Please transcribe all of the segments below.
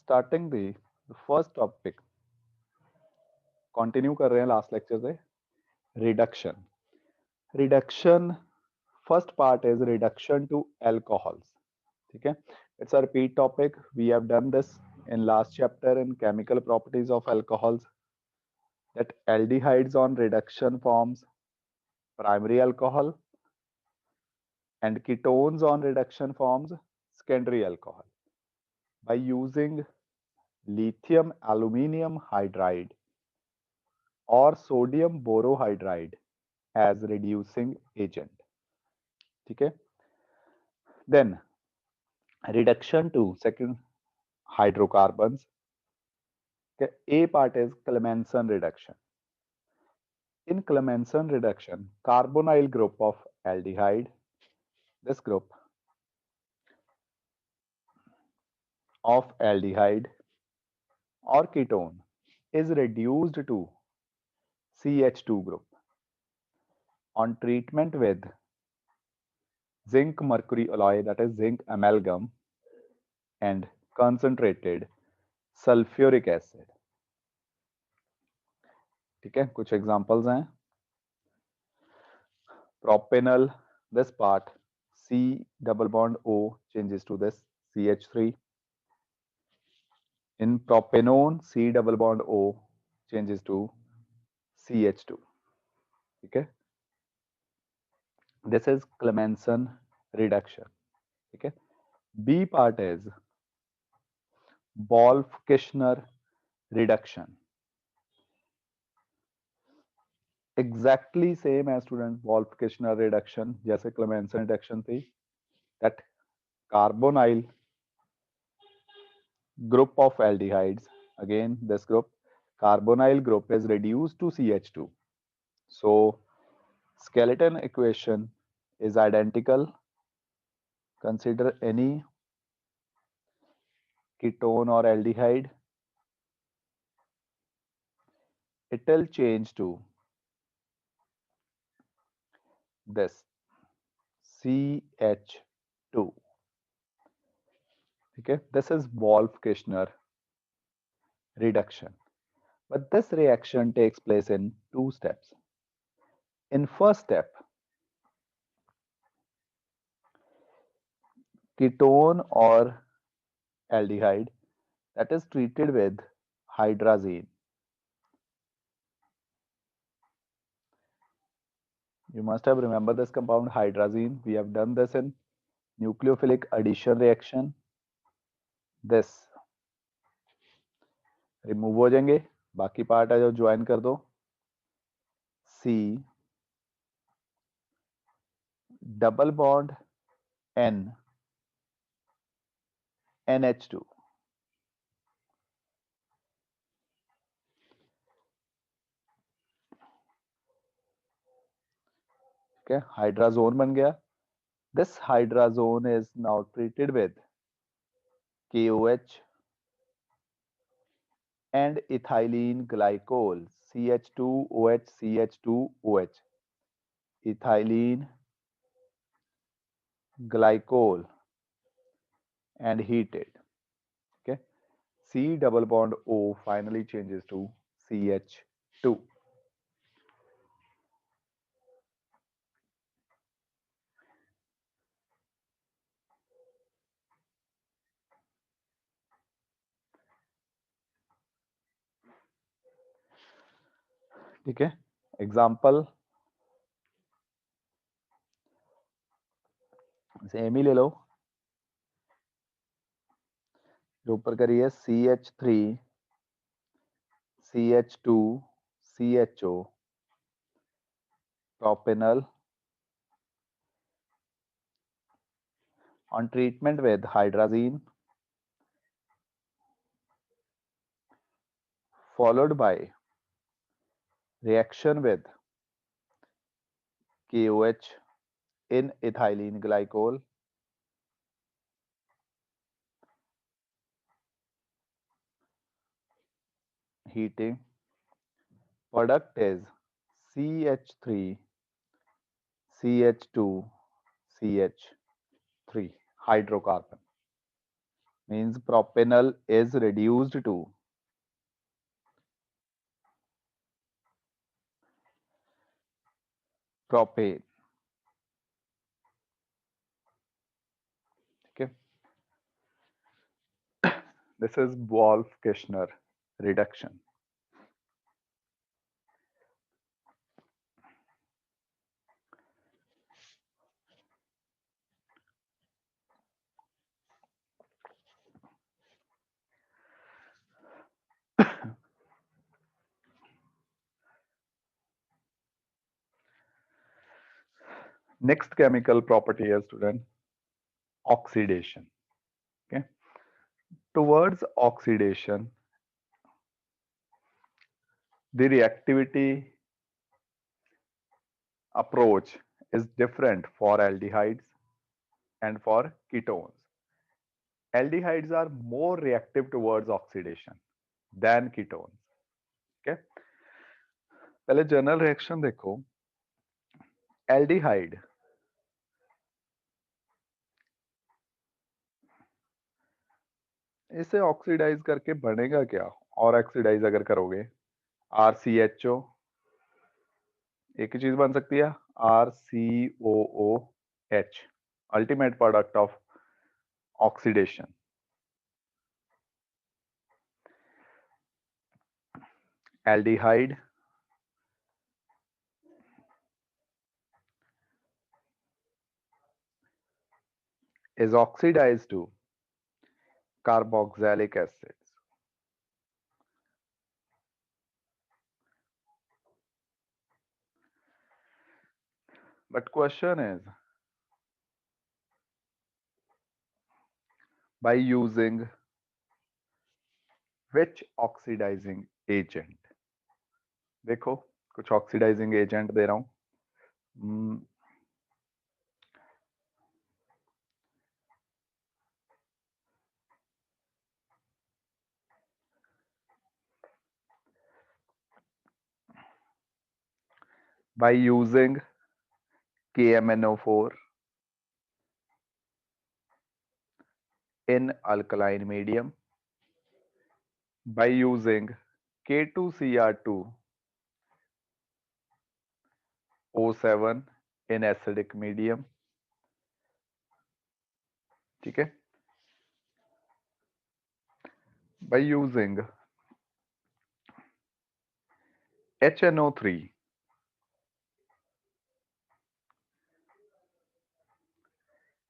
starting the first topic, continue कर रहे हैं लास्ट लेक्चर से, reduction. Reduction, first part is reduction to alcohols. ठीक है, it's a repeat topic. We have done this in last chapter in chemical properties of alcohols, that aldehydes on reduction forms primary alcohol and ketones on reduction forms secondary alcohol by using lithium aluminium hydride or sodium borohydride as reducing agent. ठीक है, then reduction to second hydrocarbons. Okay. A part is Clemmensen reduction. In Clemmensen reduction, carbonyl group of aldehyde, this group of aldehyde or ketone is reduced to CH2 group on treatment with zinc mercury alloy, that is zinc amalgam, and concentrated sulfuric acid. ठीक है, कुछ examples हैं. Propanol, this part, C double bond O changes to this CH3. In propanone, C double bond O changes to CH2. Okay, this is Clemmensen reduction. Okay, B part is Wolff-Kishner reduction. Exactly same as student Wolff-Kishner reduction जैसे Clemmensen reduction थी. That carbonyl group of aldehydes, again this group, carbonyl group is reduced to CH2. So skeleton equation is identical. Consider any ketone or aldehyde. It will change to this CH2. Okay, this is Wolff-Kishner reduction. But this reaction takes place in two steps. In first step, ketone or aldehyde that is treated with hydrazine. You must have remembered this compound hydrazine. We have done this in nucleophilic addition reaction. This remove हो जाएंगे, बाकी part है जो join कर दो. C double bond N NH2. Okay, hydrazone बन गया. This hydrazone is now treated with KOH and ethylene glycol, CH2OH, CH2OH, ethylene glycol, and heated. Okay, C double bond O finally changes to CH2. ठीक है, example same ही ले लो. जो ऊपर करिए CH3 CH2 CHO propanol on treatment with hydrazine followed by reaction with KOH in ethylene glycol, heating. Product is CH3 CH2 CH3 hydrocarbon. means propanol is reduced to propane. Okay, this is Wolff-Kishner reduction. Next chemical property is, student, oxidation. Okay, towards oxidation, the reactivity approach is different for aldehydes and for ketones. Aldehydes are more reactive towards oxidation than ketones. Okay, पहले general reaction देखो. Aldehyde इसे oxidise करके बनेगा क्या? और oxidise अगर करोगे RCHO, एक ही चीज बन सकती है RCOOH, ultimate product of oxidation. Aldehyde is oxidized to carboxylic acids. But question is, by using which oxidizing agent? देखो कुछ ऑक्सीडाइजिंग एजेंट दे रहा हूं. By using KMNO4 in alkaline medium, by using K2Cr2O7 in acidic medium. ठीक है, by using HNO3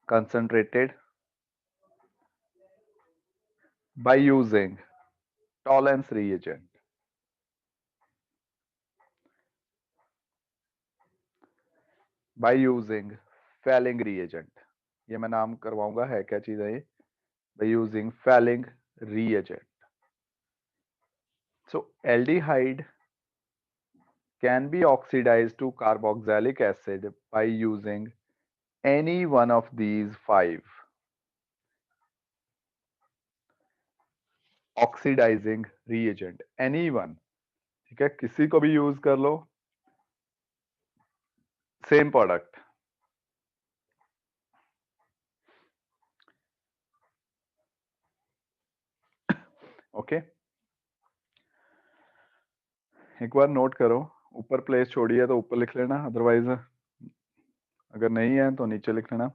concentrated, by using Tollens reagent, by using Fehling reagent. ये मैं नाम करवाऊंगा, है क्या चीज है ये? By using Fehling reagent. So aldehyde can be oxidized to carboxylic acid by using any one of these 5 oxidizing reagent. Any one, ठीक है, किसी को भी यूज कर लो, सेम प्रोडक्ट. ओके, एक बार नोट करो, ऊपर प्लेस छोड़ी है तो ऊपर लिख लेना, अदरवाइज अगर नहीं है तो नीचे लिख लेना.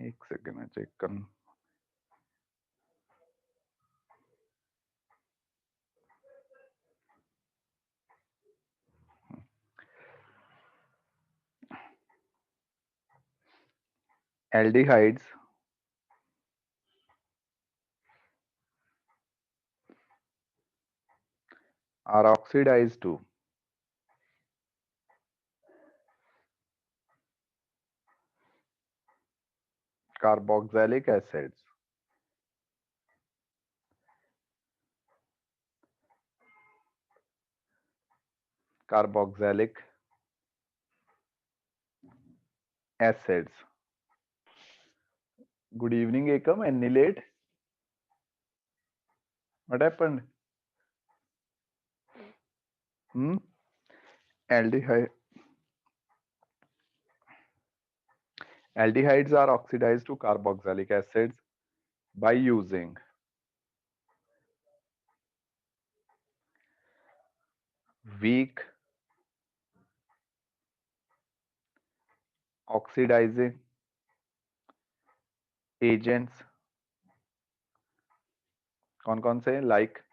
एक सेकेंड में चेक कर. Aldehydes are oxidized to carboxylic acids carboxylic acids. Good evening, Ekam. Any late? What happened? Aldehyde Aldehydes are oxidized to carboxylic acids by using weak oxidizing agents. कौन कौन से? Like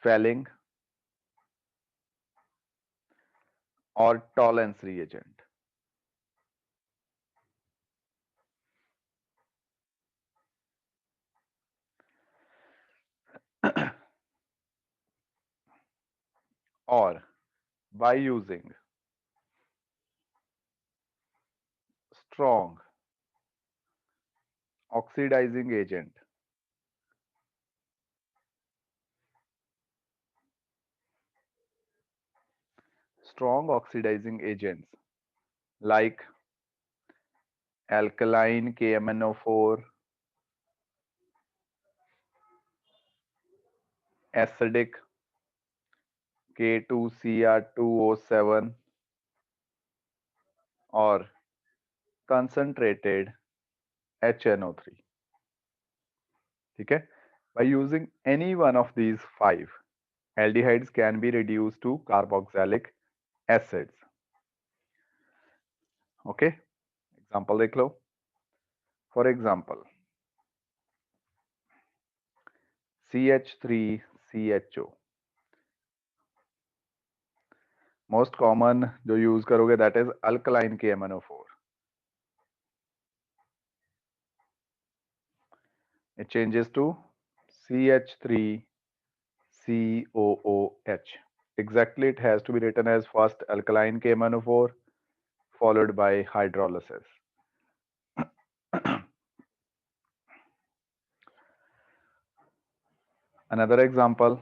Fehling or Tollens reagent. Or by using strong oxidizing agent like alkaline KMnO4, acidic K2Cr2O7 or concentrated HNO3. ठीक है? By using any one of these 5, aldehydes can be reduced to carboxylic acids. Okay? Example देख लो. For example, CH3CHO. Most common जो use करोगे that is alkaline KMnO4. It changes to CH3COOH. Exactly, it has to be written as first alkaline KMnO4 followed by hydrolysis. Another example,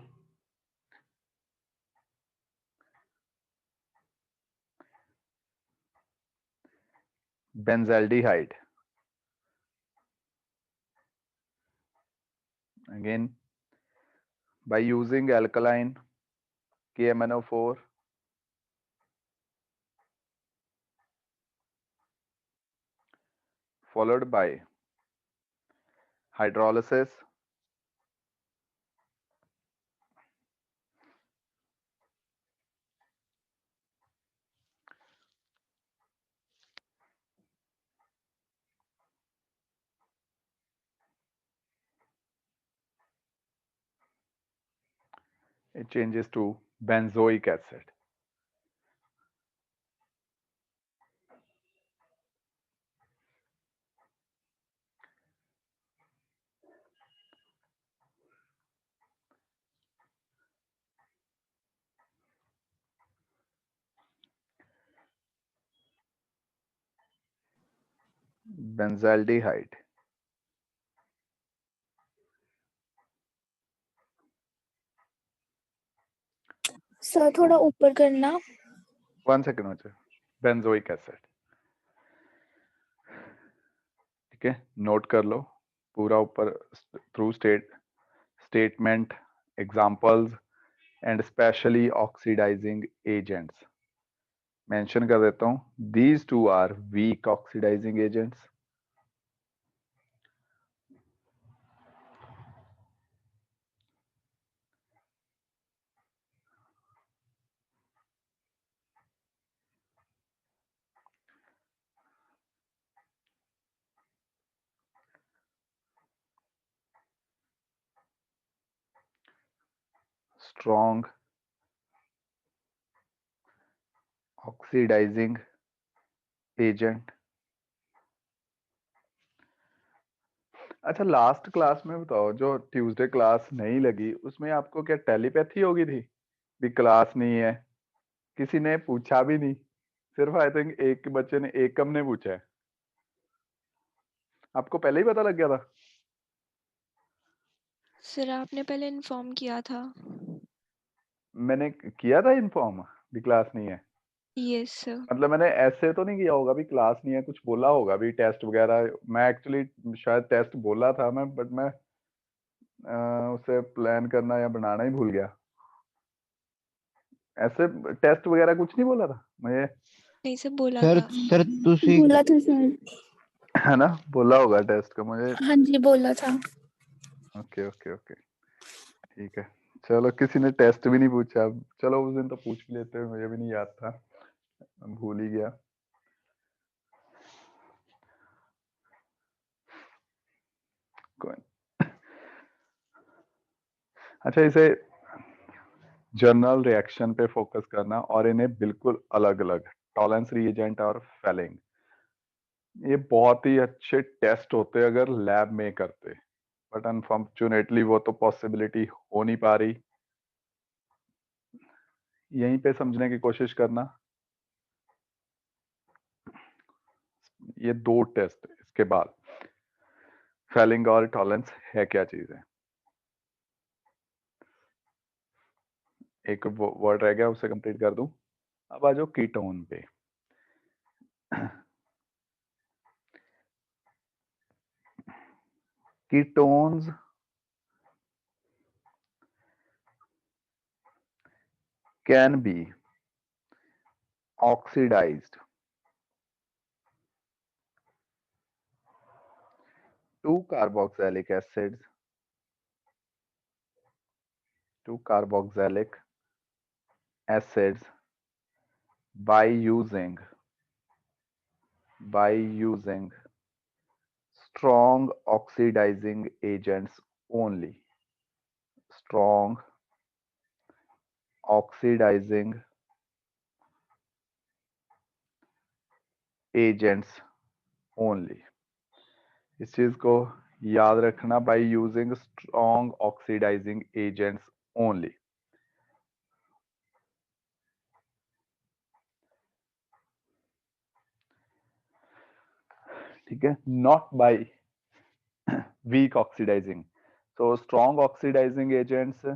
benzaldehyde. Again, by using alkaline KMnO4 followed by hydrolysis, it changes to benzoic acid. Benzaldehyde. Sir थोड़ा ऊपर करना. 1 second हो जाए. Benzoic acid. ठीक है, note कर लो पूरा ऊपर through statement, examples and specially oxidizing agents. Mention कर देता हूँ. These two are weak oxidizing agents. Strong oxidizing agent. अच्छा, लास्ट क्लास में बताओ, जो ट्यूसडे क्लास नहीं लगी उसमें आपको क्या टेलीपैथी होगी थी भी क्लास नहीं है? किसी ने पूछा भी नहीं, सिर्फ आई थिंक एक बच्चे ने, एकम ने पूछा है. आपको पहले ही पता लग गया था? सर आपने पहले इन्फॉर्म किया था. मैंने किया था इन्फॉर्म भी क्लास नहीं है? Yes sir. मतलब मैंने ऐसे तो नहीं किया होगा भी क्लास नहीं है, कुछ बोला होगा भी टेस्ट वगैरह. मैं एक्चुअली शायद टेस्ट बोला था मैं, बट मैं उसे प्लान करना या बनाना ही भूल गया. ऐसे टेस्ट वगैरह कुछ नहीं बोला था मुझे. नहीं सर बोला सर था. सर तुसी बोला था सर. है ना, बोला होगा टेस्ट का मुझे। हाँ जी, बोला था। ओके ओके ओके, ठीक है। चलो किसी ने टेस्ट भी नहीं पूछा, चलो उस दिन तो पूछ भी लेते, मुझे भी नहीं याद था, भूल ही गया। कोई, अच्छा इसे जनरल रिएक्शन पे फोकस करना और इन्हें बिल्कुल अलग अलग, टॉलरेंस रिएजेंट और फेलिंग, ये बहुत ही अच्छे टेस्ट होते अगर लैब में करते, बट अनफॉर्चुनेटली वो तो पॉसिबिलिटी हो नहीं पा रही। यहीं पे समझने की कोशिश करना, ये दो टेस्ट इसके बाद फेलिंग और टॉलरेंस है क्या चीज है। एक वर्ड रह गया, उसे कंप्लीट कर दूं। अब आ जाओ कीटोन पे। Ketones can be oxidized to carboxylic acids, by using strong oxidizing agents only. Strong oxidizing agents only. इस चीज को याद रखना, by using strong oxidizing agents only. ठीक है, not by weak oxidizing. So strong oxidizing agents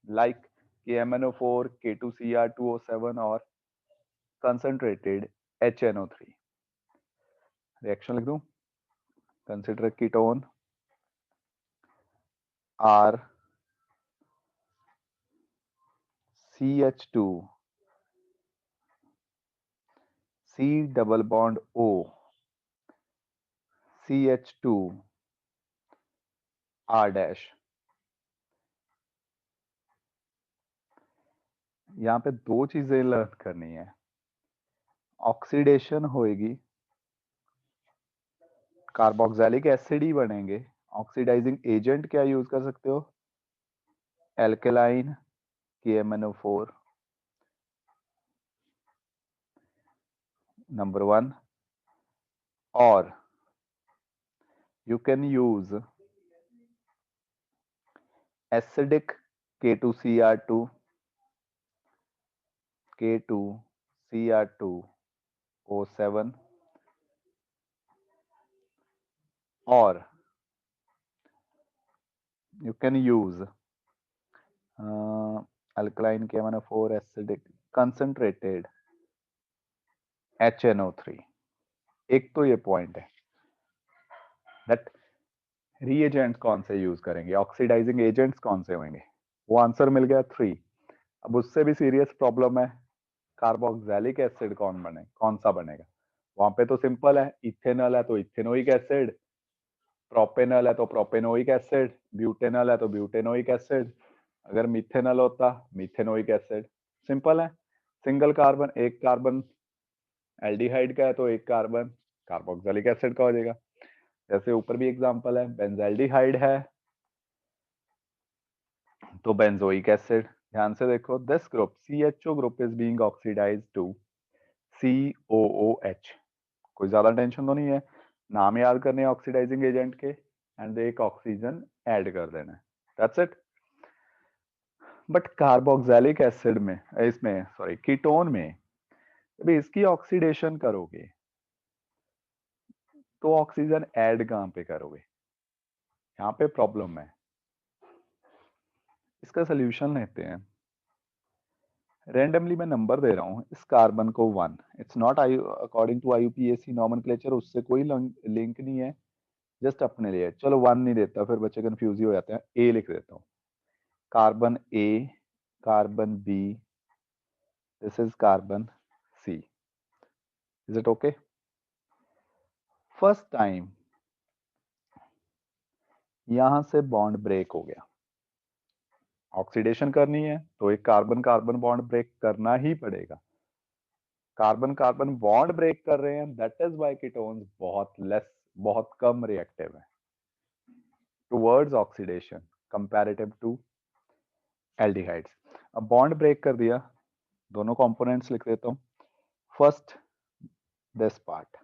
like KMnO4, K2Cr2O7 or concentrated HNO3. Reaction लिख दूं, consider ketone are CH2 C double bond O CH2 R dash। यहाँ पे दो चीजें learn करनी है, ऑक्सीडेशन होएगी, कार्बोक्सिलिक एसिड ही बनेंगे, ऑक्सीडाइजिंग एजेंट क्या यूज कर सकते हो, एल्केलाइन KMnO4 नंबर 1, और you can use acidic K2Cr2 K2Cr2O7 or you can use alkaline KMnO4 acidic concentrated HNO3। एक तो ये पॉइंट है दैट रीएजेंट्स कौन से यूज करेंगे, ऑक्सीडाइजिंग एजेंट्स कौन से होंगे, वो आंसर मिल गया 3। अब उससे भी सीरियस प्रॉब्लम है, कार्बोक्सिलिक एसिड कौन सा बनेगा। वहां पे तो सिंपल है, इथेनॉल है तो इथेनोइक एसिड, प्रोपेनॉल है तो प्रोपेनोइक एसिड, ब्यूटेनॉल है तो ब्यूटेनोइक एसिड, अगर मिथेनॉल होता मिथेनोइक एसिड। सिंपल है, सिंगल कार्बन, एक कार्बन एल्डिहाइड का है तो एक कार्बन कार्बोक्सिलिक एसिड का हो जाएगा। जैसे ऊपर भी एग्जांपल है, बेंजाल्डिहाइड है तो बेंजोइक एसिड। ध्यान से देखो, this group CHO group is being oxidised to COOH। कोई ज्यादा टेंशन तो नहीं है, नाम याद करने ऑक्सीडाइजिंग एजेंट के एंड एक ऑक्सीजन ऐड कर देना है, that's it. But carboxylic acid में, इसमें सॉरी कीटोन में अभी इसकी ऑक्सीडेशन करोगे तो ऑक्सीजन ऐड कहां पे करोगे, यहाँ पे प्रॉब्लम है। इसका सोल्यूशन लेते हैं, रेंडमली मैं नंबर दे रहा हूं, इस कार्बन को 1, it's not according to IUPAC nomenclature, उससे कोई लिंक नहीं है, जस्ट अपने लिए। चलो 1 नहीं देता, फिर बच्चे कंफ्यूज ही हो जाते हैं, A लिख देता हूं, carbon A, carbon B, this is carbon C। Is it okay? First time यहां से बॉन्ड ब्रेक हो गया, ऑक्सीडेशन करनी है तो एक कार्बन कार्बन बॉन्ड ब्रेक करना ही पड़ेगा। कार्बन कार्बन बॉन्ड ब्रेक कर रहे हैं, दैट इज वाई कीटोन्स बहुत कम रिएक्टिव है towards oxidation comparative to aldehydes. अब बॉन्ड ब्रेक कर दिया, दोनों कंपोनेंट्स लिख देता हूं। फर्स्ट दिस पार्ट,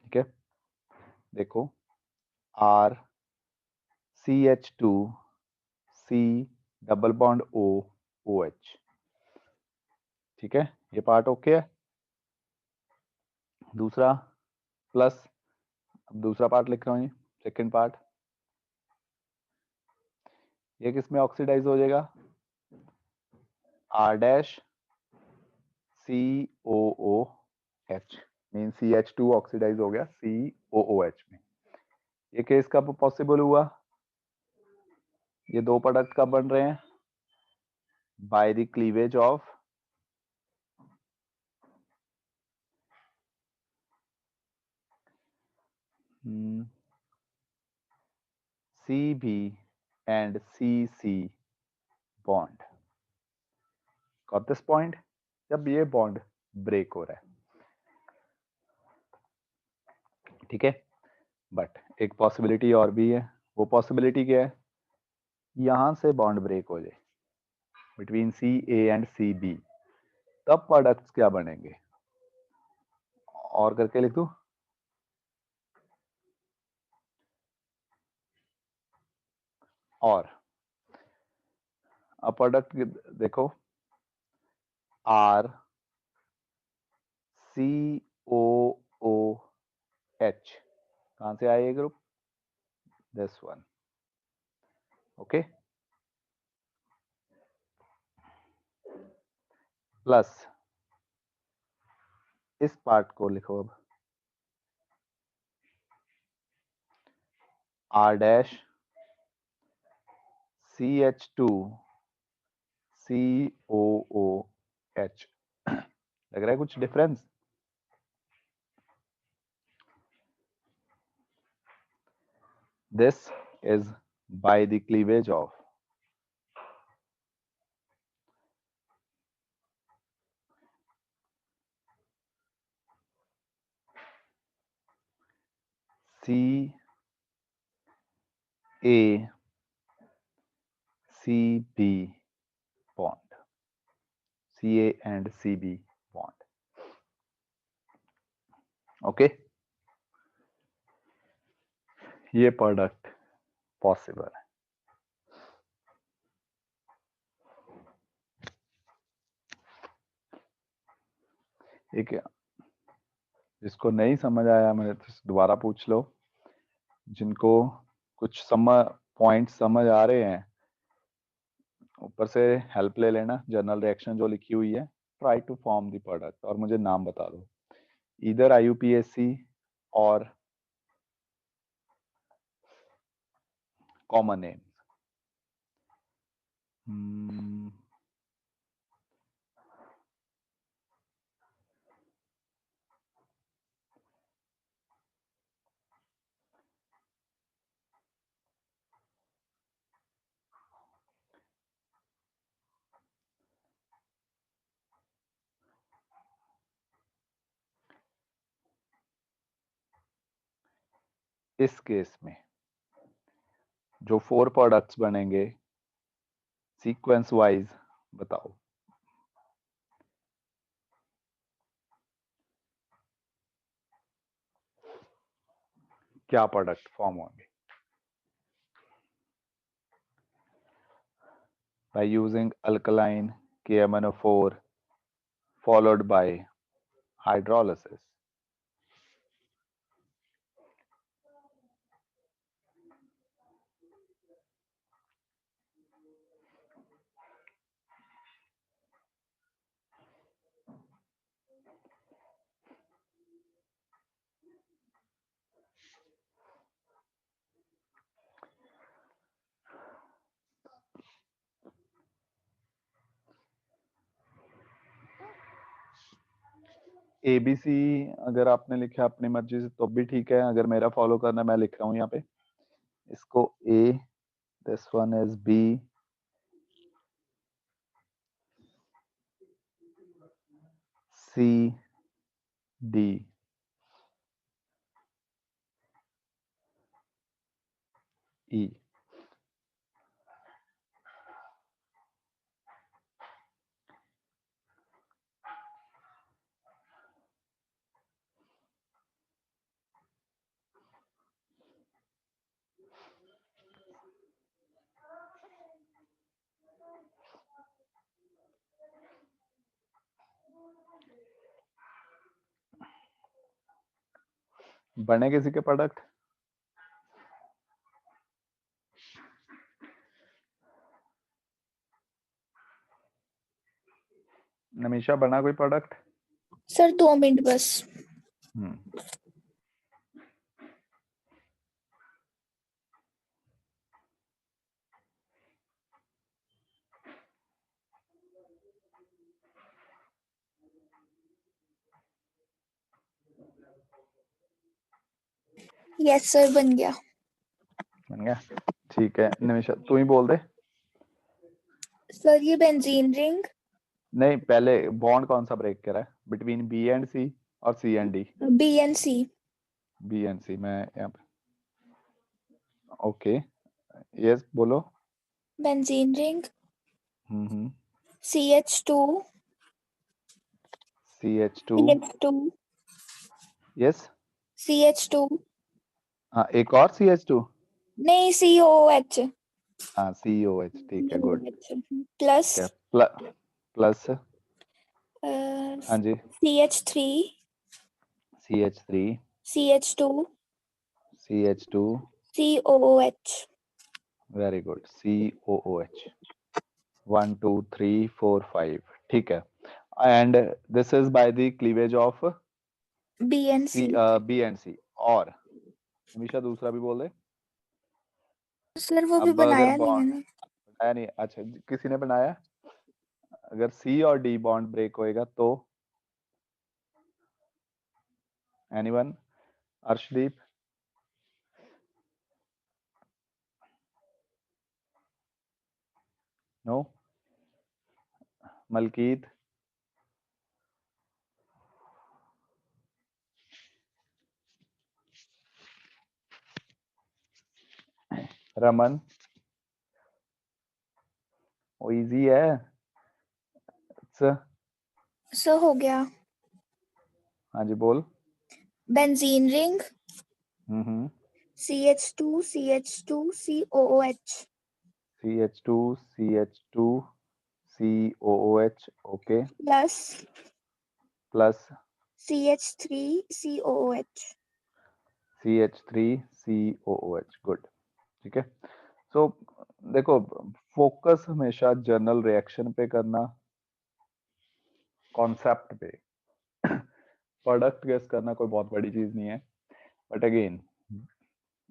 ठीक है, देखो R CH2 C double bond O OH, ठीक है, ये पार्ट ओके है। दूसरा प्लस, अब दूसरा पार्ट लिख रहा हूं, सेकेंड पार्ट, ये किस में ऑक्सीडाइज हो जाएगा, R dash COOH mean CH2 oxidise हो गया COOH में। ये केस कब पॉसिबल हुआ, ये दो प्रोडक्ट कब बन रहे हैं, by the cleavage of CB and CC bond. Got this point, जब ये बॉन्ड ब्रेक हो रहा है, ठीक है। बट एक पॉसिबिलिटी और भी है, वो पॉसिबिलिटी क्या है, यहां से बॉन्ड ब्रेक हो जाए बिटवीन CA एंड CB, तब प्रोडक्ट्स क्या बनेंगे, और करके लिख दूं, और अब प्रोडक्ट देखो R COOH, कहां से आया ये group, this one, okay, plus इस पार्ट को लिखो अब R डैश CH2 COOH। लग रहा है कुछ difference, this is by the cleavage of CA CB bond, CA and CB bond, okay, ये प्रोडक्ट पॉसिबल है। ठीक है, जिसको नहीं समझ आया मेरे तो दोबारा पूछ लो, जिनको कुछ पॉइंट समझ आ रहे हैं ऊपर से हेल्प ले लेना, जनरल रिएक्शन जो लिखी हुई है, try to form the product और मुझे नाम बता दो, इधर IUPAC और कॉमन नेम। इस केस में जो 4 प्रोडक्ट्स बनेंगे सीक्वेंस वाइज बताओ, क्या प्रोडक्ट फॉर्म होंगे, by using alkaline KMnO4 followed by hydrolysis। ABC अगर आपने लिखा अपनी मर्जी से तो भी ठीक है, अगर मेरा फॉलो करना मैं लिख रहा हूँ यहाँ पे, इसको A, this one is B, C, D, E. बने किसी के प्रोडक्ट? नमीशा बना कोई प्रोडक्ट? सर 2 मिनट बस। यस सर, बन गया। बन गया, ठीक है। नमीशा तू ही बोल दे। सर ये बेंजीन रिंग। नहीं, पहले बॉन्ड कौन सा ब्रेक करा है बिटवीन B एंड C और C and D? BNC। B and C, मैं यहाँ पे, ओके, यस बोलो। बेंजीन रिंग हम्म, CH2 CH2, CH2 yes. CH2 हाँ, एक और CH2, नहीं COOH हाँ COH, ठीक है, गुड। प्लस क्या प्लस? हाँ जी, CH3 CH3, CH2 CH2, COOH। Very good, COOH, 1 2 3 4 5, ठीक है। And this is by the cleavage of BNC। B and C। और हमेशा दूसरा भी बोल दे। सर वो भी अब अगर बनाया नहीं बॉन्ड मैंने। बनाया नहीं, अच्छा किसी ने बनाया? अगर C और D बॉन्ड ब्रेक होएगा तो एनीवन? अर्शदीप? नो? मलकीत? रमन? वो इजी है। सर हो गया। हाँ जी बोल। बेंजीन रिंग हम्म, CH2 CH2 COOH CH2, CH2, COOH, okay, plus plus CH3 COOH। CH3, COOH, good, ठीक है। सो देखो, फोकस हमेशा जनरल रिएक्शन पे करना, कॉन्सेप्ट पे। प्रोडक्ट गेस करना कोई बहुत बड़ी चीज नहीं है, बट अगेन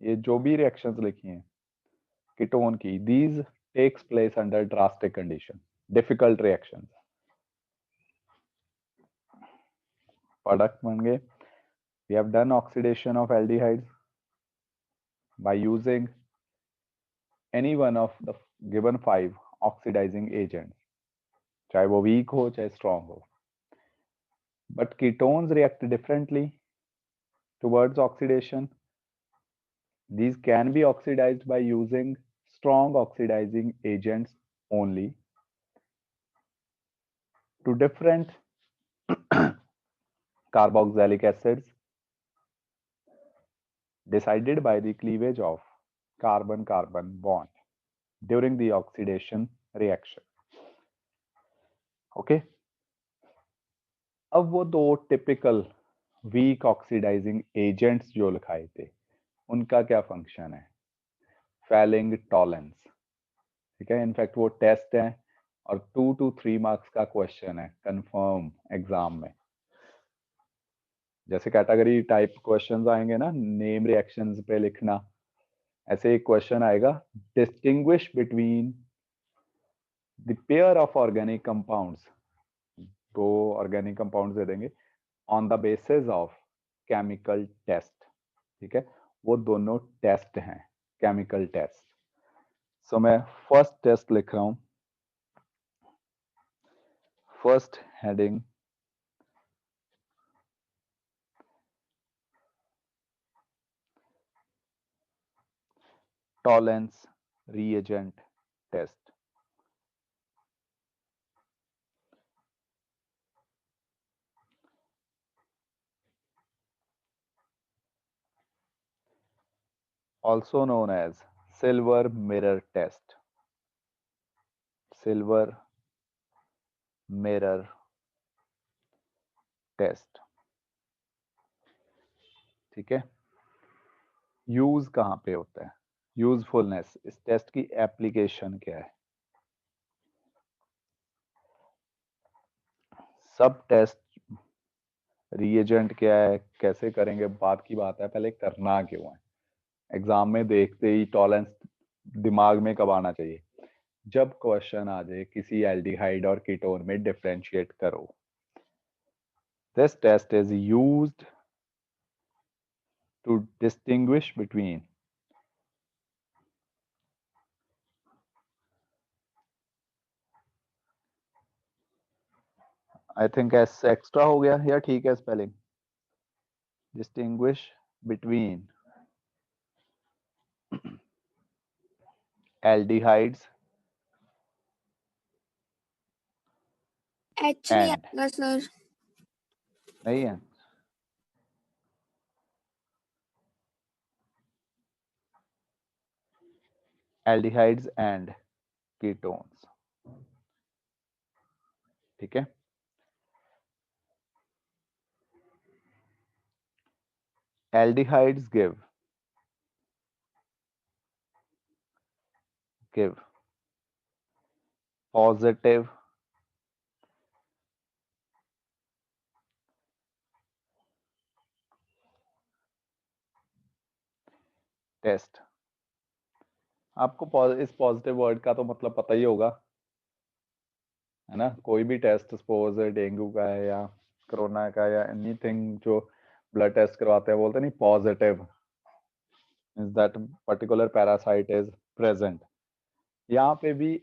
ये जो भी रिएक्शंस लिखी हैं कीटोन की, these takes place under drastic condition, difficult reactions. Product बन गए। We have done oxidation of aldehydes by using any one of the given 5 oxidizing agents, चाहे वो weak हो चाहे strong हो. But ketones react differently towards oxidation. These can be oxidized by using strong oxidizing agents only. To different carboxylic acids decided by the cleavage of carbon-carbon bond during the oxidation reaction. Okay. अब वो दो typical week oxidising agents जो लिखाए थे उनका क्या function है? Falling Tollens, ठीक है। इनफैक्ट वो टेस्ट है और 2 to 3 मार्क्स का क्वेश्चन है कंफर्म एग्जाम में। जैसे कैटेगरी टाइप क्वेश्चंस आएंगे ना, नेम रिएक्शंस पे लिखना, ऐसे एक क्वेश्चन आएगा, distinguish between the pair of organic compounds. दो ऑर्गेनिक कंपाउंड्स दे देंगे, on the basis of chemical test. ठीक है, वो दोनों टेस्ट हैं, केमिकल टेस्ट। सो मैं फर्स्ट टेस्ट लिख रहा हूं, first heading Tollens reagent test। also known as silver mirror test, silver mirror test। ठीक है, यूज कहां पे होता है, यूजफुलनेस, इस टेस्ट की एप्लीकेशन क्या है। सब टेस्ट रिएजेंट क्या है, कैसे करेंगे, बात की बात है, पहले करना क्यों है। एग्जाम में देखते ही टॉलेंस दिमाग में कब आना चाहिए, जब क्वेश्चन आ जाए किसी एल्डिहाइड और कीटोन में डिफरेंशिएट करो। This test is used to distinguish between I think S extra हो गया या ठीक है spelling, distinguish between aldehydes H नहीं एंड, आएगा सर। नहीं है, एल्डिहाइड्स एंड कीटोन्स। ठीक है, aldehydes give positive टेस्ट। आपको इस पॉजिटिव वर्ड का तो मतलब पता ही होगा, है ना। कोई भी टेस्ट सपोज डेंगू का है या कोरोना का या एनीथिंग जो ब्लड टेस्ट करवाते हैं, बोलते नहीं positive means that particular parasite is present. यहाँ पे भी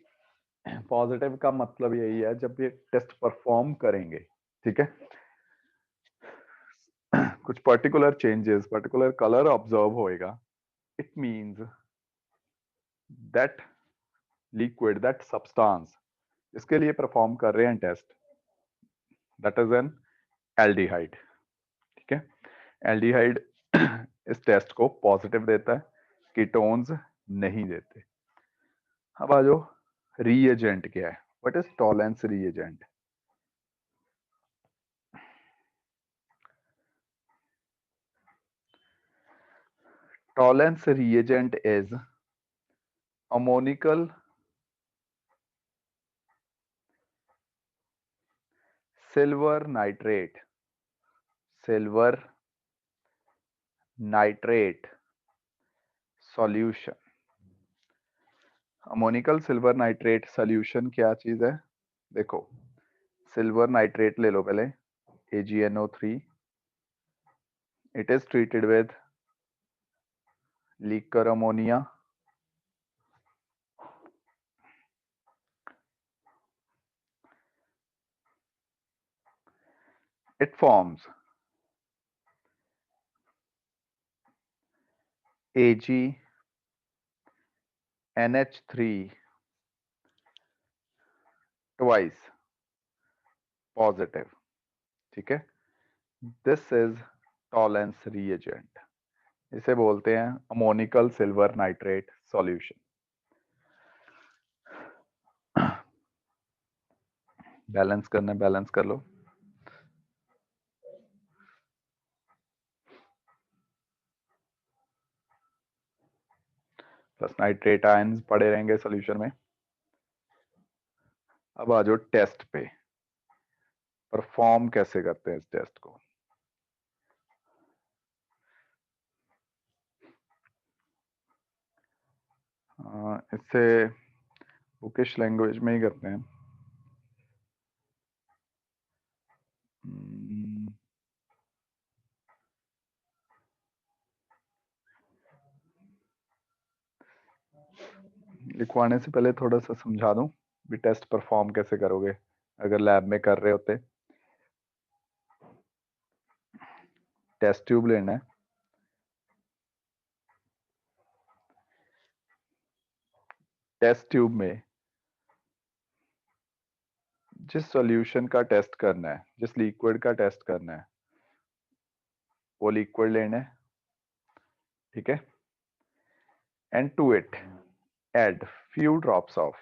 पॉजिटिव का मतलब यही है, जब ये टेस्ट परफॉर्म करेंगे, ठीक है, कुछ particular changes, particular colour observe होएगा, it means that liquid, that substance इसके लिए परफॉर्म कर रहे हैं test, that is an aldehyde. ठीक है, एल्डिहाइड इस टेस्ट को पॉजिटिव देता है, कीटोन्स नहीं देते। अब आ जाओ, रीएजेंट क्या है, what is Tollens reagent. Tollens reagent is ammonical silver nitrate, silver nitrate solution। Ammoniacal silver nitrate solution क्या चीज है, देखो सिल्वर नाइट्रेट ले लो पहले, AgNO3, it is treated with liquor ammonia, it forms AgNH3 twice positive। ठीक है, this is Tollens reagent, इसे बोलते हैं ammoniacal silver nitrate solution. Balance करना, बैलेंस कर लो। प्लस नाइट्रेट आयंस पड़े रहेंगे सॉल्यूशन में। अब आ जाओ टेस्ट पे, परफॉर्म कैसे करते हैं इस टेस्ट को। इससे बुकिश लैंग्वेज में ही करते हैं। लिखवाने से पहले थोड़ा सा समझा दूं भी टेस्ट परफॉर्म कैसे करोगे अगर लैब में कर रहे होते। टेस्ट ट्यूब लेना है, टेस्ट ट्यूब में जिस सॉल्यूशन का टेस्ट करना है, जिस लिक्विड का टेस्ट करना है, वो लिक्विड लेना है, ठीक है। And to it add few drops of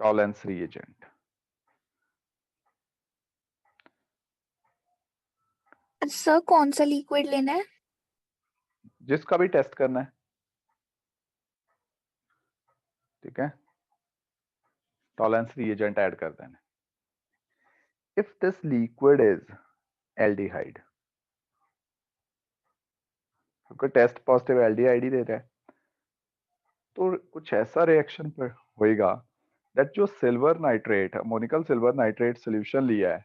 Tollens reagent. Sir कौन सा लिक्विड लेना है? जिसका भी टेस्ट करना है, ठीक है, टॉलेंस रिएजेंट ऐड कर देना। If this liquid is aldehyde, क्योंकि टेस्ट पॉजिटिव एल्डिहाइड ही दे रहा है, तो कुछ ऐसा रिएक्शन पर होएगा दैट जो silver nitrate, ammoniacal silver nitrate solution लिया है,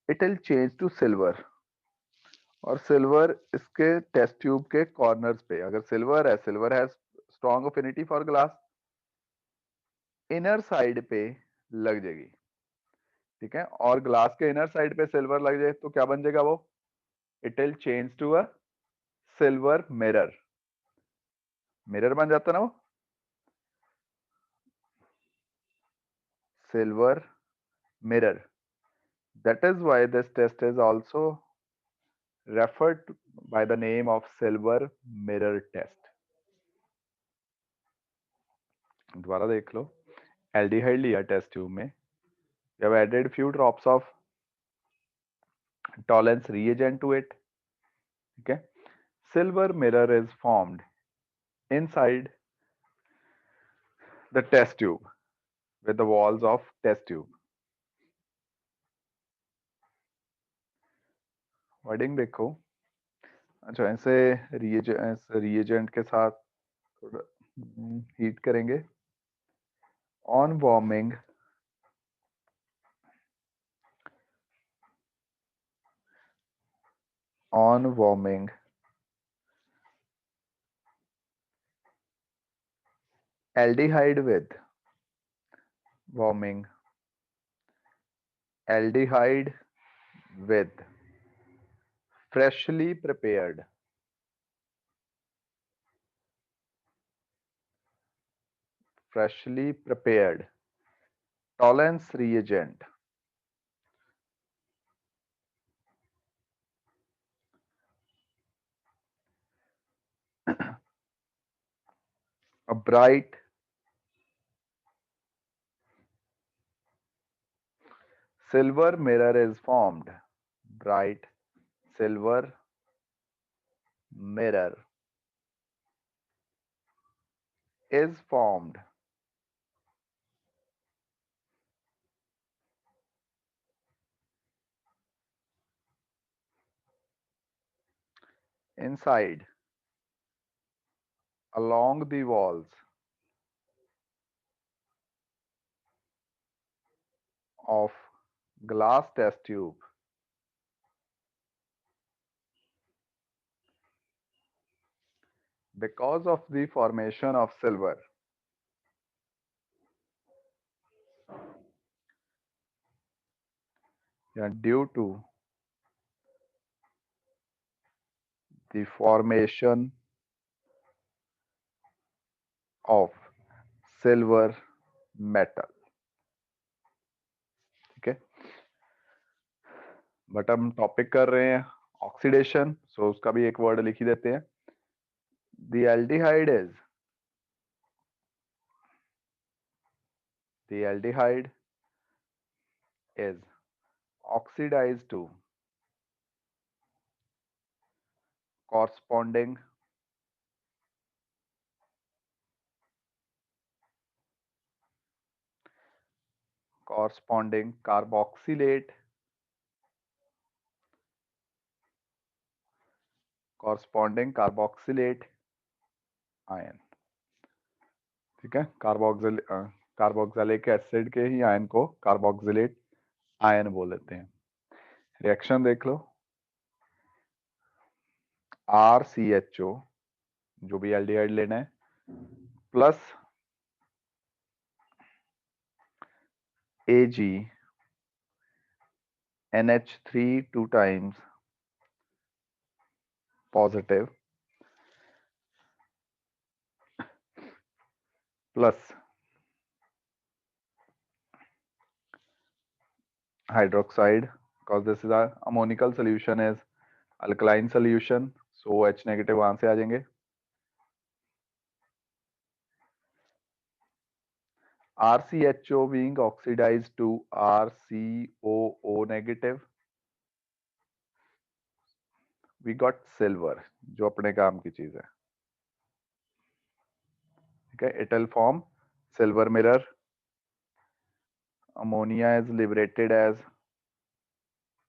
it will change to silver. और सिल्वर इसके टेस्ट ट्यूब के कॉर्नर्स पे, अगर सिल्वर है, silver has strong affinity for glass, inner side पे लग जाएगी, ठीक है। और ग्लास के इनर साइड पे सिल्वर लग जाए तो क्या बन जाएगा वो, it will change to a silver mirror. Mirror बन जाता ना वो, silver mirror. That is why this test is also referred to by the name of silver mirror test. दोबारा देख लो, एल्डिहाइड लिया टेस्ट ट्यूब में, we have added few drops of Tollens reagent to it, okay. Silver mirror is formed inside the test tube with the walls of test tube. Wording देखो, अच्छा ऐसे reagent के साथ थोड़ा हीट करेंगे। On warming, on warming aldehyde with warming aldehyde with freshly prepared Tollens reagent a bright silver mirror is formed. Bright silver mirror is formed inside along the walls of glass test tube because of the formation of silver. Due to the formation of silver metal, ठीक है। But हम topic कर रहे हैं oxidation, सो उसका भी एक word लिख ही देते हैं। The aldehyde is oxidized to corresponding carboxylate ion, ठीक है। कार्बोक्सिलिक एसिड के ही आयन को कार्बोक्सिलेट आयन बोल देते हैं। रिएक्शन देख लो, RCHO, जो भी एल्डिहाइड लेना है, plus Ag NH3 2 times positive plus hydroxide, because this is a ammonical solution is alkaline solution, so H negative वहां से आ जाएंगे. RCHO being oxidized to RCOO negative. We got silver, जो अपने काम की चीज है. ठीक है, it will form silver mirror. Ammonia is liberated as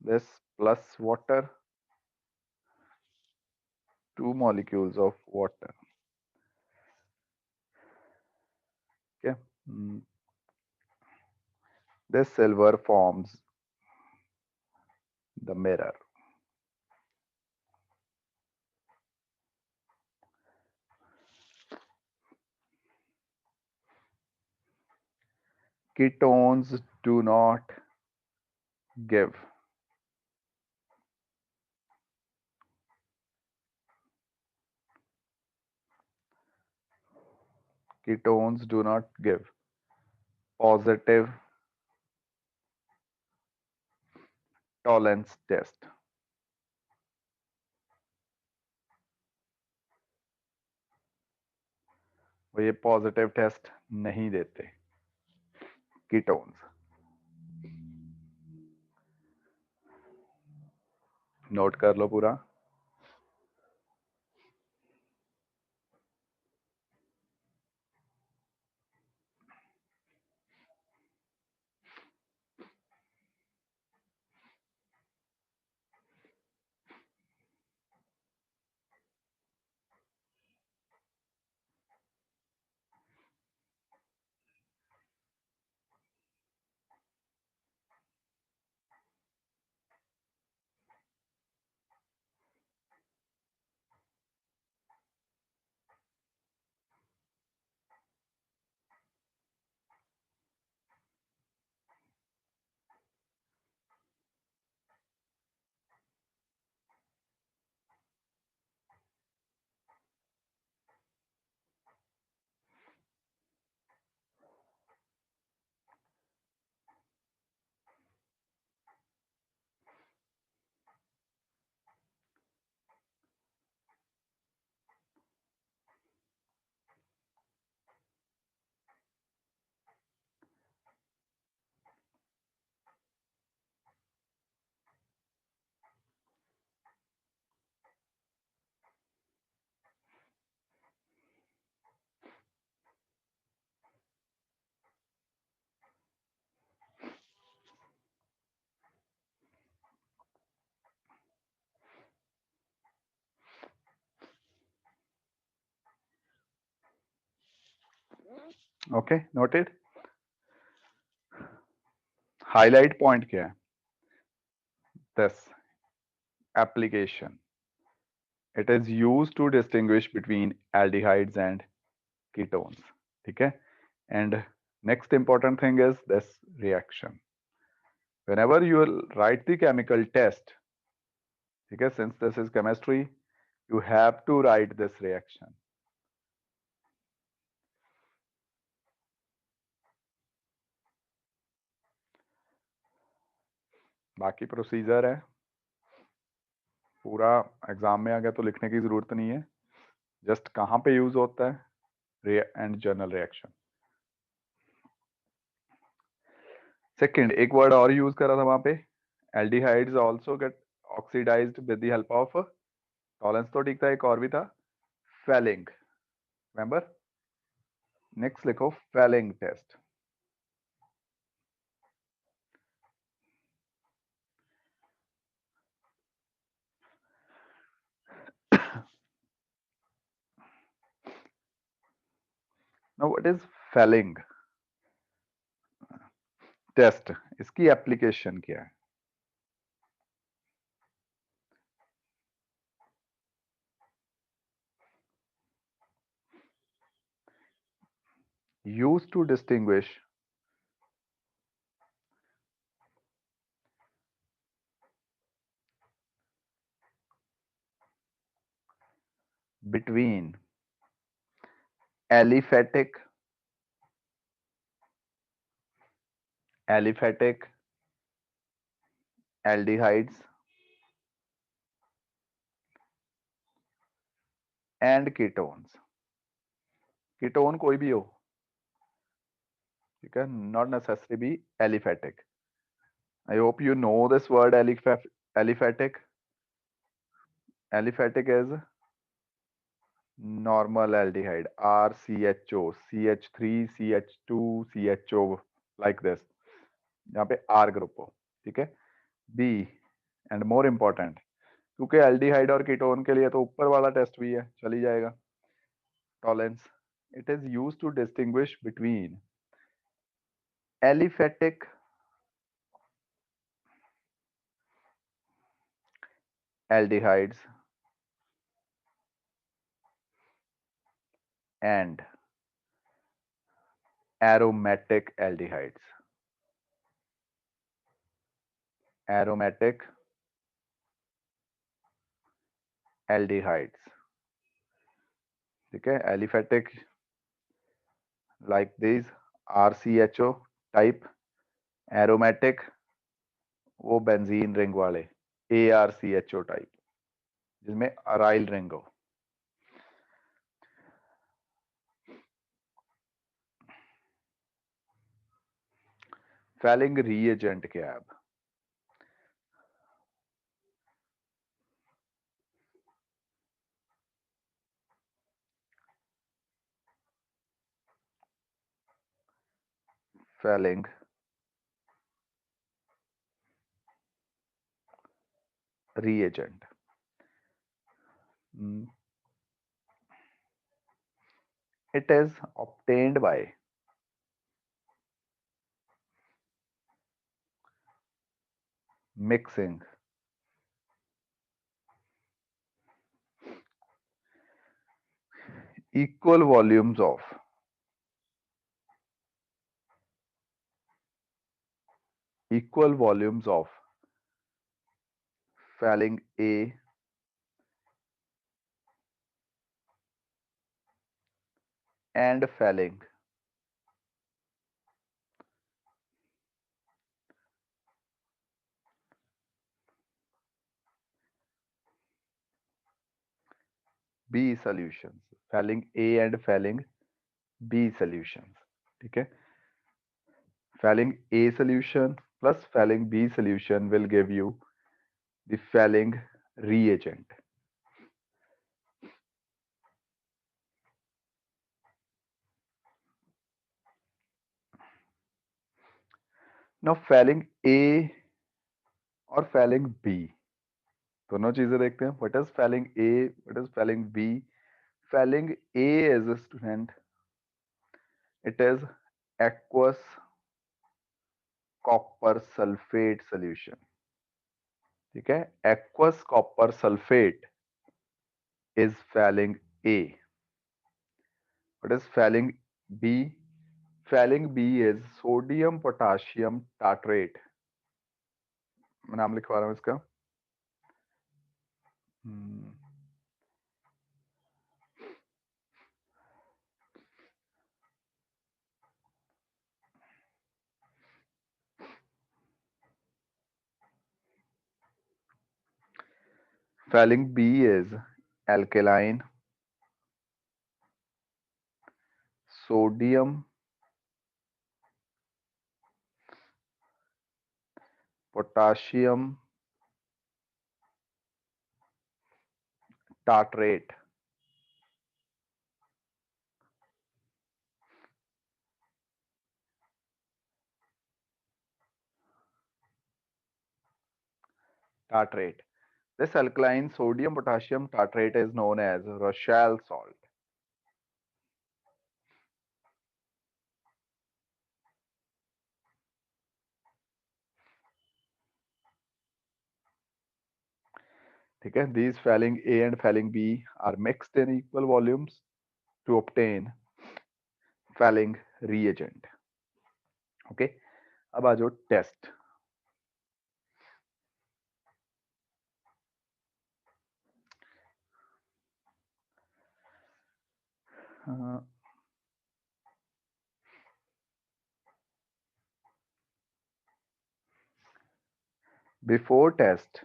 this plus water, 2 molecules of water. Okay. This silver forms the mirror. Ketones do not give. Ketones do not give positive tolerance test. वो ये positive test नहीं देते ketones. Note कर लो पूरा. Okay, noted. Highlight point क्या है? This application. It is used to distinguish between aldehydes and ketones. ठीक है. And next important thing is this reaction. Whenever you will write the chemical test, ठीक है, since this is chemistry, you have to write this reaction. बाकी procedure है पूरा, exam में आ गया तो लिखने की जरूरत नहीं है. जस्ट कहाँ पे यूज होता है एंड जनरल रिएक्शन. सेकंड, एक वर्ड और यूज करा था वहां पे, aldehydes also get oxidized with the help of Tollens. तो ठीक था, एक और भी था फेलिंग. रिमेंबर, नेक्स्ट लिखो Fehling test. Now what is Fehling test? इसकी एप्लीकेशन क्या है? used to distinguish between aliphatic aldehydes and ketones. Ketone कोई भी हो, ठीक है, not necessarily be aliphatic. I hope you know this word aliphatic. Aliphatic is normal aldehyde, RCHO, CH3, CH2, CHO, like this. यहाँ पे R group हो, ठीक है. B and more important, क्योंकि एल्डिहाइड और कीटोन के लिए तो ऊपर वाला टेस्ट भी है, चली जाएगा. Tollens. It is used to distinguish between aliphatic aldehydes and aromatic aldehydes. Aromatic aldehydes. ठीक है, aliphatic like these RCHO type, aromatic वो बेंजीन रिंग वाले ARCHO टाइप जिसमें अराइल रिंग हो. फैलिंग रीएजेंट क्या है अब? Falling reagent. It is obtained by mixing equal volumes of phthalate A and phthalate B solutions. Phthalate A and phthalate B solutions. ठीक है, phthalate A solution plus phthalate B solution will give you the phthalate reagent. Now phthalate A और phthalate B दोनों चीजें देखते हैं. What is phthalate A? What is phthalate B? Phthalate A as a student, it is aqueous copper sulfate solution. ठीक है, aqueous copper sulfate is phthalate A. What is phthalate B? Phthalate B is sodium potassium tartrate. मैं नाम लिखवा रहा हूं इसका. Phthalate B is alkaline sodium potassium tartrate. Tartrate. This alkaline sodium potassium tartrate is known as Rochelle salt. ठीक है, these phthalate A and phthalate B are mixed in equal volumes to obtain phthalate reagent. Okay, अब आ जाओ test. Before test,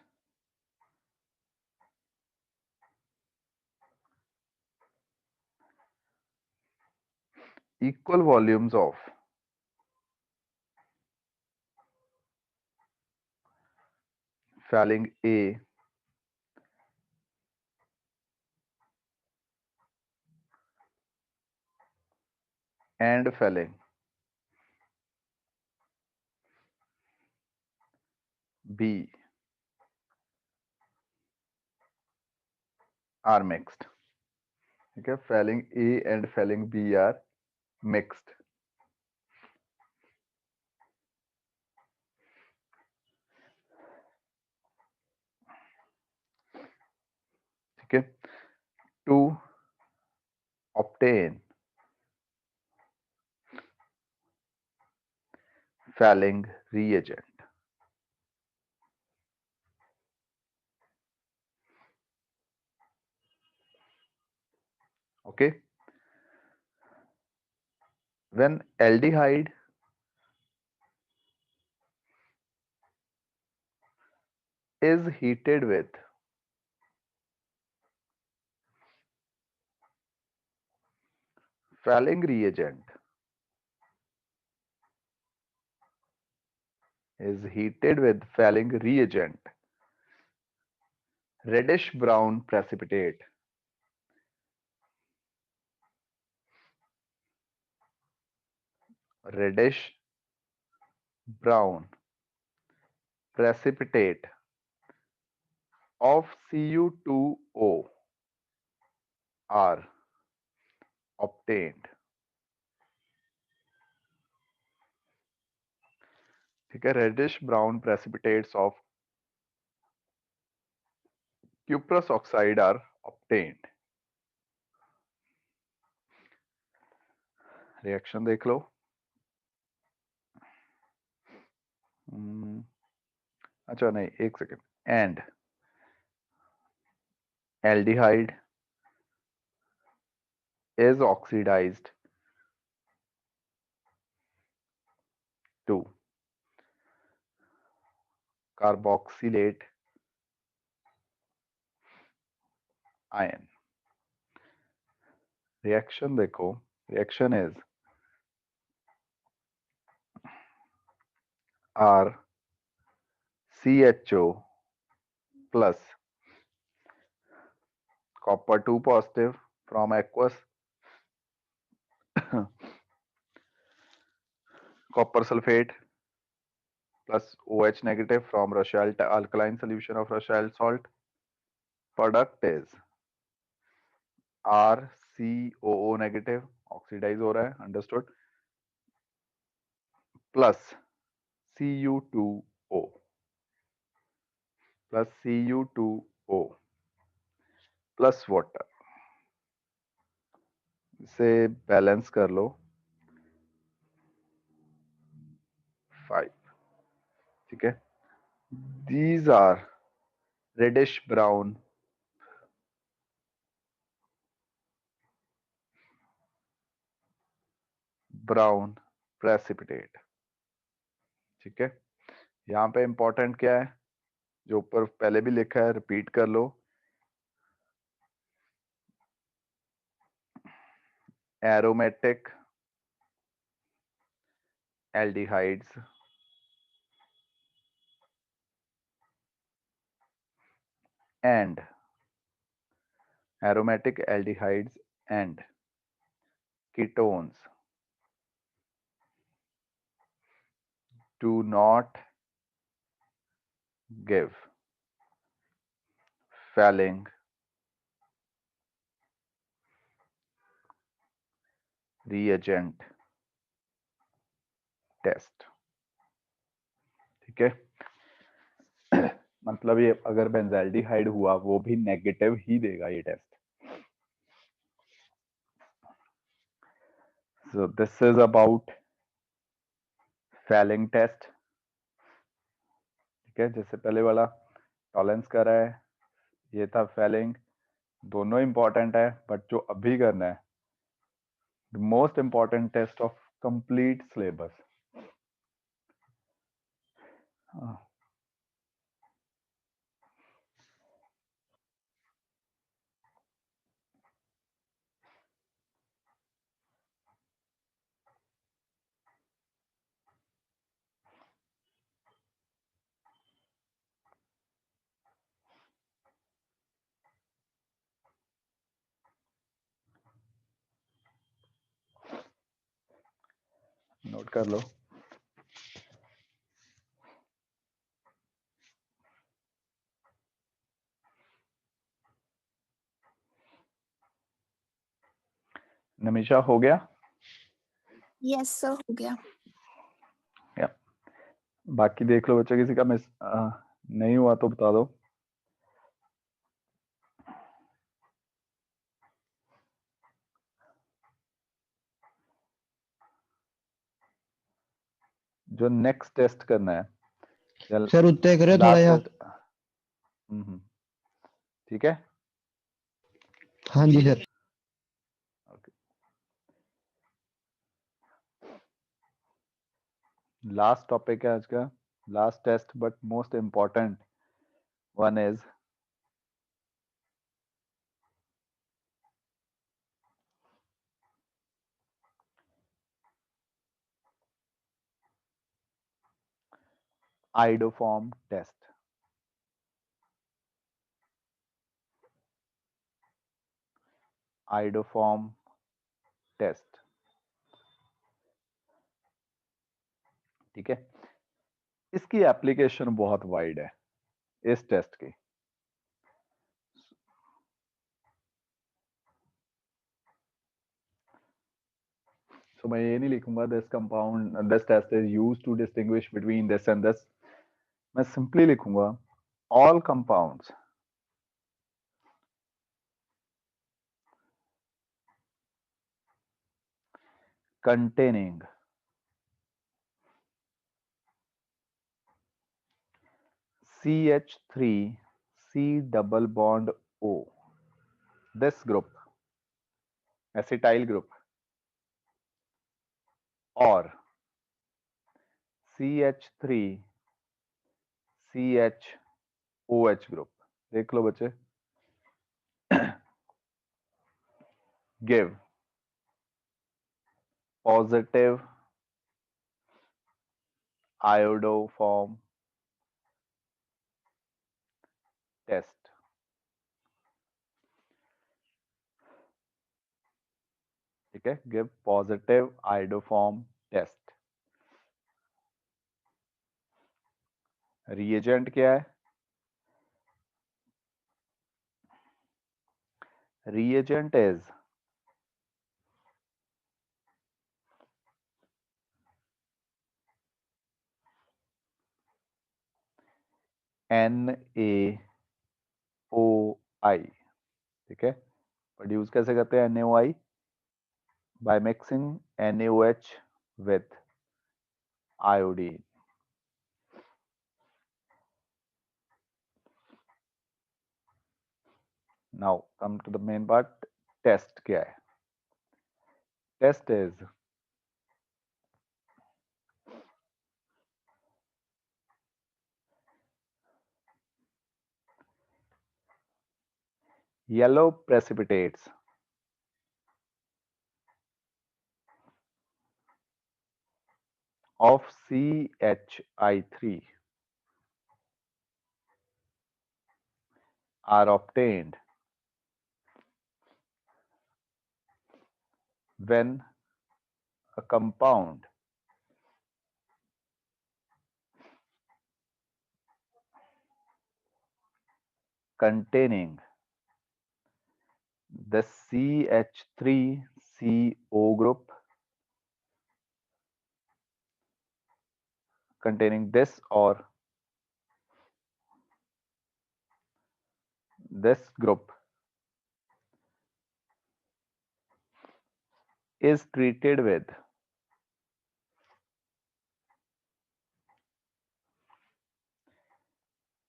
equal volumes of phalling A and phalling B are mixed. Okay, phalling A and phalling B are mixed. Okay, to obtain phalling reagent, okay, when aldehyde is heated with phalling reagent, reddish brown precipitate reddish brown precipitate of Cu2O are obtained. ठीक है, reddish brown precipitates of cuprous oxide are obtained. Reaction देख लो. अच्छा नहीं, एक second. And aldehyde is oxidized to carboxylate ion. Reaction देखो, reaction is RCHO plus copper 2 positive from aqueous copper sulfate plus OH negative from Rochelle alkaline solution of Rochelle salt. Product is RCOO negative, oxidize हो रहा है, understood, plus Cu2O plus water. इसे balance कर लो 5. ठीक है, these are reddish brown precipitate. ठीक है, यहाँ पे इंपॉर्टेंट क्या है, जो ऊपर पहले भी लिखा है, रिपीट कर लो. Aromatic aldehydes and ketones do not give phalling reagent test. ठीक है, मतलब ये अगर बेंजाल्डिहाइड हुआ वो भी नेगेटिव ही देगा ये test. So this is about Fehling test. ठीक है, जैसे पहले वाला टॉलेंस कर रहा है, ये था Fehling. दोनों इंपॉर्टेंट है, बट जो अभी करना है, the most important test of complete syllabus. Note कर लो. नमिशा हो गया? यस सर हो गया। या बाकी देख लो बच्चों, किसी का मिस नहीं हुआ तो बता दो. जो नेक्स्ट टेस्ट करना है, सर उत्तर करो थोड़ा लास्ट या। टेस्ट. ठीक है. हाँ जी सर। लास्ट टॉपिक है आज का, last test, but most important one is iodoform test. Iodoform test. ठीक है. इसकी एप्लीकेशन बहुत वाइड है इस टेस्ट की. तो मैं ये नहीं लिखूंगा this compound, this test is used to distinguish between this and this. मैं सिंपली लिखूंगा all compounds containing CH3C double bond O, this group, acetyl group, or CH3CHOH group. देख लो बच्चे. Give positive iodoform test. ठीक है. Give positive iodoform test. Reagent क्या है? Reagent is NaOI. ठीक है. प्रोड्यूस कैसे करते हैं NaOI? By mixing NaOH with iodine. Now come to the main part. Test क्या है? Test is yellow precipitates of CHI3 are obtained when a compound containing the CH3CO group, containing this or this group is treated with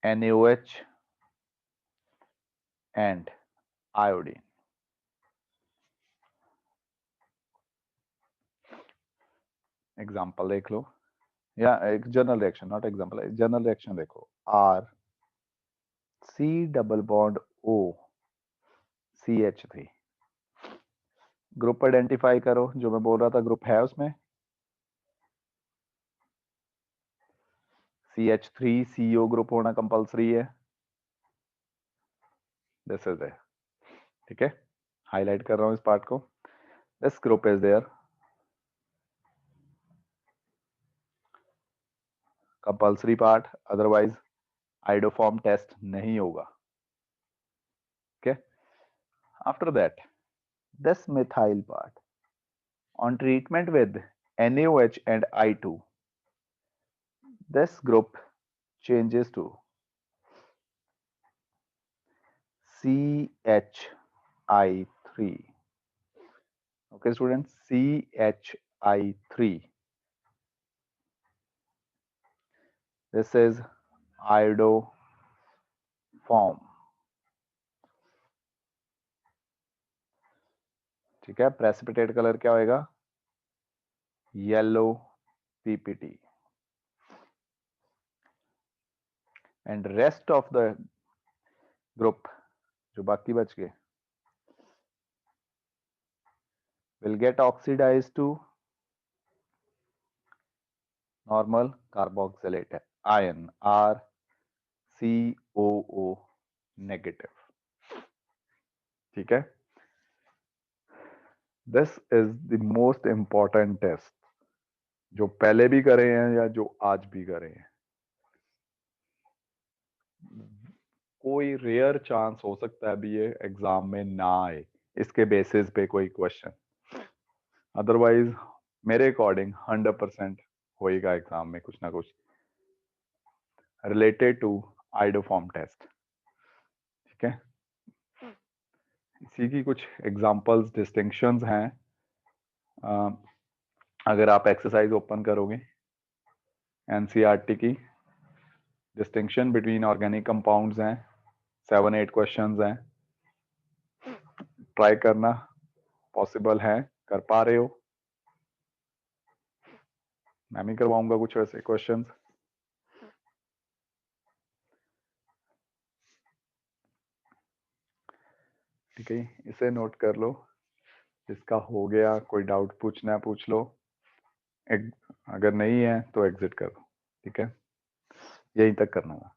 NaOH and iodine. Example देख लो, या एक general reaction, not example, general reaction देखो, R C double bond O CH3, group identify करो, जो मैं बोल रहा था ग्रुप है उसमें, CH3 CO ग्रुप होना कंपल्सरी है, दिस इज देयर, ठीक है, हाईलाइट कर रहा हूं इस पार्ट को, this group is there, compulsory part, otherwise iodoform test नहीं होगा, okay. After that this methyl part on treatment with NaOH and I2, this group changes to CHI3. Okay, students, CHI3. This is iodoform. ठीक है, precipitate colour क्या होएगा, yellow PPT, and rest of the group जो बाकी बच गए will get oxidized to normal carboxylate ion RCOO negative, ठीक है। This is the most important test, जो पहले भी करे हैं या जो आज भी करे हैं। कोई रेयर चांस हो सकता है अभी ये एग्जाम में ना आए, इसके बेसिस पे कोई क्वेश्चन, अदरवाइज मेरे अकॉर्डिंग 100% होएगा एग्जाम में कुछ ना कुछ रिलेटेड टू आइडोफॉर्म टेस्ट, ठीक है। इसी की कुछ एग्जांपल्स, डिस्टिंक्शंस हैं। अगर आप एक्सरसाइज ओपन करोगे एनसीईआरटी की, डिस्टिंक्शन बिटवीन ऑर्गेनिक कंपाउंड्स हैं, 7-8 क्वेश्चंस हैं, ट्राई करना, पॉसिबल है, कर पा रहे हो, मैं भी करवाऊंगा कुछ ऐसे क्वेश्चंस। ठीक है, इसे नोट कर लो, जिसका हो गया कोई डाउट पूछना है पूछ लो, अगर नहीं है तो एग्जिट कर दो, ठीक है, यहीं तक करना होगा।